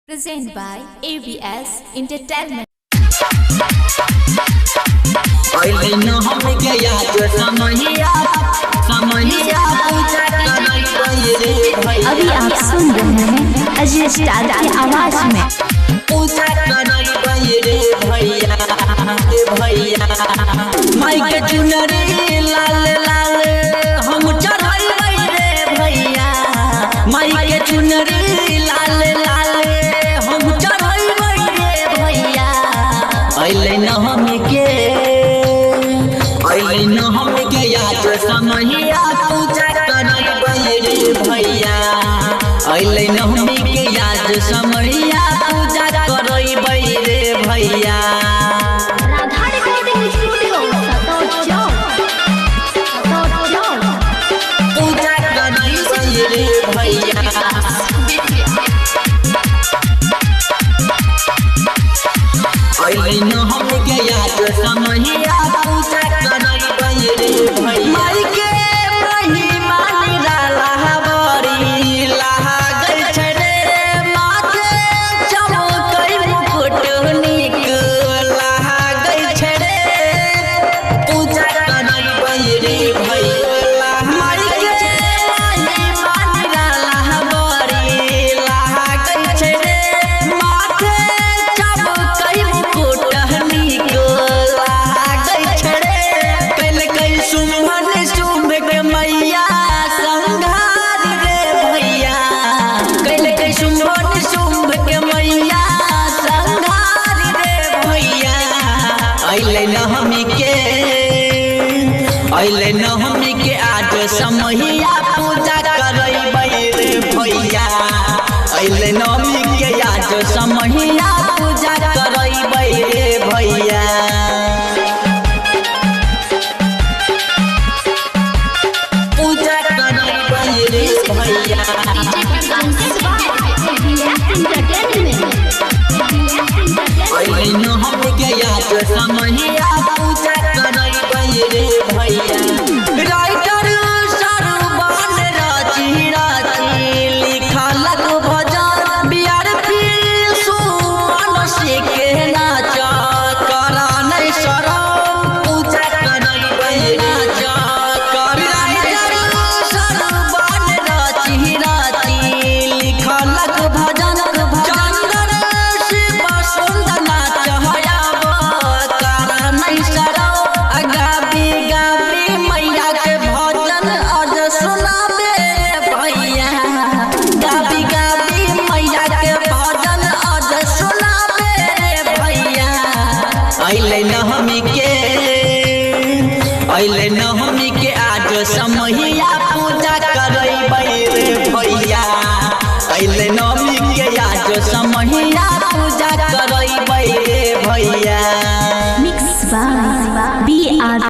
Presented by ABS Entertainment. अभी आप सुन रहे हैं अजय स्टार की आवाज में। पूजा भैया माई के चुनरी लाल लाल हम चढ़ाई रे भैया, माई के चुनरी लाल लाल हम चढ़ाई रे भैया। अइले न हमके याद समहिया पूजा करई रे भैया, अइले न हमके याद समहिया पूजा करई रे भैया। पूजा करई रे भैया, अइले न हमके याद समहिया पूजा करई रे भैया। माई के महिमा निराला हबरी लहा गई छै रे माथे, चमकई मुकुट निक लहा गई छै रे पूजा करई रे भैया। माई के महिमा निराला हबरी लहा गई छै रे माथे, चमकई मुकुट निक लहा गई छै रे। कई सुमन सुम के मैया संघार रे भैया, कई सुमन सुम के मैया संघार रे भैया। अइले न हमके आज समहिया पूजा करई रे भैया, अइले न हमके आज समहिया पूजा करई रे भैया। पूजा करई रे भैया, अइले न हमके याद समहिया पूजा करई रे भैया। राइटर सरवन राची राची लिखलक भजन बिहार फिर सुमन से के नाच करा नहीं शरम पूजा करई नाच करा। सरवन राची राची लिखलक भजन चंदन शिव सुंदर नाच हयाब करा नहीं शरम। गाबी गाबी मैया के भजन आज सुनाबे भैया, गाबी गाबी मैया के भजन आज सुनाबे भैया। अइले न हमके आज समहिया पूजा करई रे भैया, अइले न हमके आज समहिया पूजा करई रे भैया। Mix by BR